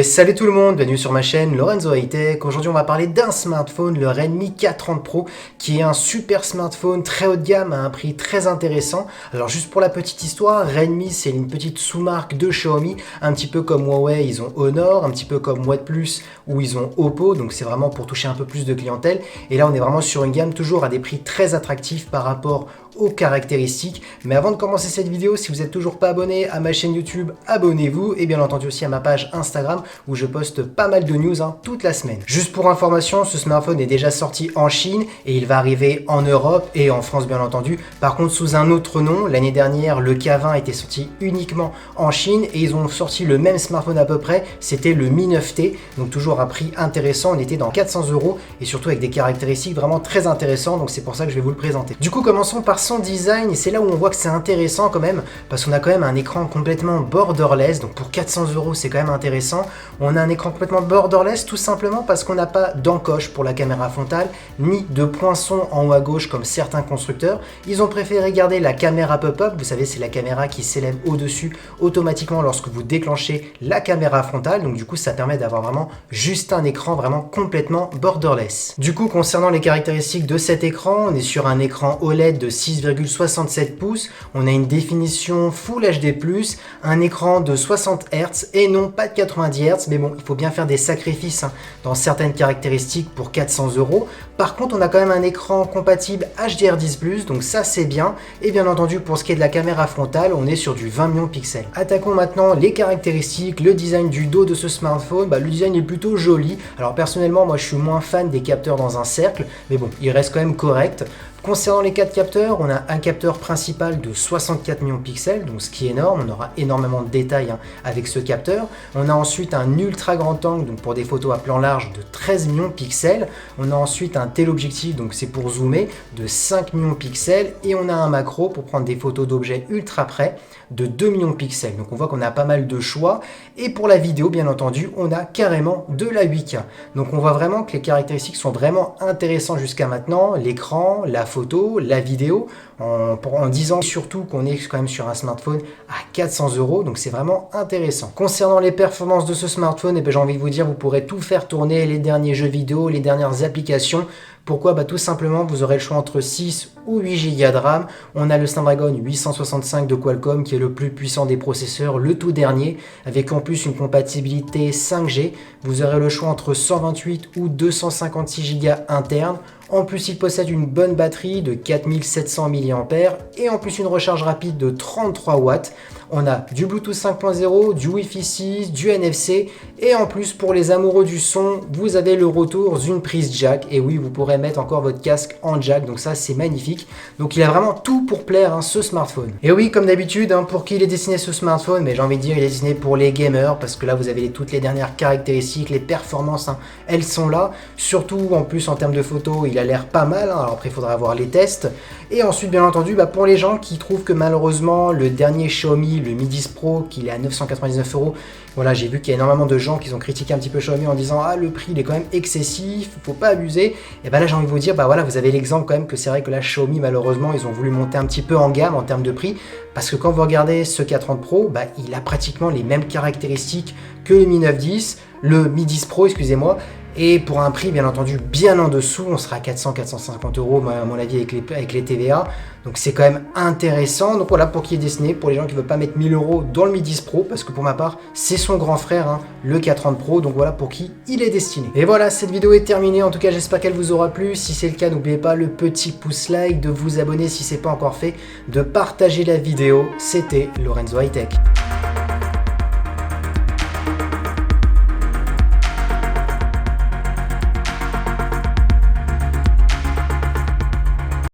Et salut tout le monde, bienvenue sur ma chaîne Lorenzo High Tech. Aujourd'hui on va parler d'un smartphone, le Redmi K30 Pro, qui est un super smartphone très haut de gamme à un prix très intéressant. Alors juste pour la petite histoire, Redmi c'est une petite sous-marque de Xiaomi, un petit peu comme Huawei ils ont Honor, un petit peu comme OnePlus où ils ont Oppo, donc c'est vraiment pour toucher un peu plus de clientèle. Et là on est vraiment sur une gamme toujours à des prix très attractifs par rapport aux caractéristiques. Mais avant de commencer cette vidéo, si vous n'êtes toujours pas abonné à ma chaîne YouTube, abonnez-vous et bien entendu aussi à ma page Instagram où je poste pas mal de news toute la semaine. Juste pour information, ce smartphone est déjà sorti en Chine et il va arriver en Europe et en France bien entendu. Par contre sous un autre nom, l'année dernière le K20 était sorti uniquement en Chine et ils ont sorti le même smartphone à peu près, c'était le Mi 9T, donc toujours à prix intéressant, on était dans 400 € et surtout avec des caractéristiques vraiment très intéressantes, donc c'est pour ça que je vais vous le présenter. Du coup commençons par son design et c'est là où on voit que c'est intéressant quand même parce qu'on a quand même un écran complètement borderless, donc pour 400 € c'est quand même intéressant. On a un écran complètement borderless tout simplement parce qu'on n'a pas d'encoche pour la caméra frontale ni de poinçon en haut à gauche comme certains constructeurs. Ils ont préféré garder la caméra pop-up, vous savez c'est la caméra qui s'élève au-dessus automatiquement lorsque vous déclenchez la caméra frontale, donc du coup ça permet d'avoir vraiment juste un écran vraiment complètement borderless. Du coup concernant les caractéristiques de cet écran, on est sur un écran OLED de 6,67 pouces, on a une définition Full HD+, un écran de 60 Hz et non pas de 90 Hz, mais bon, il faut bien faire des sacrifices dans certaines caractéristiques pour 400 €. Par contre, on a quand même un écran compatible HDR10+, donc ça c'est bien. Et bien entendu, pour ce qui est de la caméra frontale, on est sur du 20 millions de pixels. Attaquons maintenant les caractéristiques, le design du dos de ce smartphone. Le design est plutôt joli. Alors personnellement, moi je suis moins fan des capteurs dans un cercle, mais bon, il reste quand même correct. Concernant les 4 capteurs, on a un capteur principal de 64 millions de pixels, donc ce qui est énorme, on aura énormément de détails avec ce capteur. On a ensuite un ultra grand angle, donc pour des photos à plan large de 13 millions de pixels. On a ensuite un téléobjectif, donc c'est pour zoomer, de 5 millions de pixels. Et on a un macro pour prendre des photos d'objets ultra près de 2 millions de pixels. Donc on voit qu'on a pas mal de choix. Et pour la vidéo, bien entendu, on a carrément de la 8K. Donc on voit vraiment que les caractéristiques sont vraiment intéressantes jusqu'à maintenant. L'écran, la photo, la vidéo, en disant surtout qu'on est quand même sur un smartphone à 400 €, donc c'est vraiment intéressant. Concernant les performances de ce smartphone, j'ai envie de vous dire, vous pourrez tout faire tourner, les derniers jeux vidéo, les dernières applications. Pourquoi? Tout simplement, vous aurez le choix entre 6 ou 8 Go de RAM. On a le Snapdragon 865 de Qualcomm qui est le plus puissant des processeurs, le tout dernier, avec en plus une compatibilité 5G. Vous aurez le choix entre 128 ou 256 Go interne. En plus, il possède une bonne batterie de 4700 mAh et en plus une recharge rapide de 33 watts. On a du Bluetooth 5.0, du Wi-Fi 6, du NFC et en plus pour les amoureux du son, vous avez le retour d'une prise jack. Et oui, vous pourrez mettre encore votre casque en jack, donc ça c'est magnifique. Donc il a vraiment tout pour plaire ce smartphone. Et oui, comme d'habitude, pour qui il est destiné ce smartphone, mais j'ai envie de dire il est destiné pour les gamers parce que là vous avez toutes les dernières caractéristiques, les performances, elles sont là. Surtout en plus en termes de photos, il a l'air pas mal. Alors après il faudra voir les tests. Et ensuite bien entendu, pour les gens qui trouvent que malheureusement le dernier Xiaomi, le Mi 10 Pro, qu'il est à 999 €, voilà, j'ai vu qu'il y a énormément de gens qui ont critiqué un petit peu Xiaomi en disant le prix il est quand même excessif, faut pas abuser. Et là j'ai envie de vous dire, voilà, vous avez l'exemple quand même que c'est vrai que la Xiaomi malheureusement ils ont voulu monter un petit peu en gamme en termes de prix, parce que quand vous regardez ce K30 Pro, il a pratiquement les mêmes caractéristiques que le Mi 910, le Mi 10 Pro excusez-moi. Et pour un prix bien entendu bien en dessous, on sera à 400-450 € à mon avis avec les TVA. Donc c'est quand même intéressant. Donc voilà pour qui est destiné, pour les gens qui ne veulent pas mettre 1000 € dans le Mi 10 Pro, parce que pour ma part c'est son grand frère, le K30 Pro. Donc voilà pour qui il est destiné. Et voilà, cette vidéo est terminée. En tout cas j'espère qu'elle vous aura plu. Si c'est le cas, n'oubliez pas le petit pouce like, de vous abonner si ce n'est pas encore fait, de partager la vidéo. C'était Lorenzo High Tech.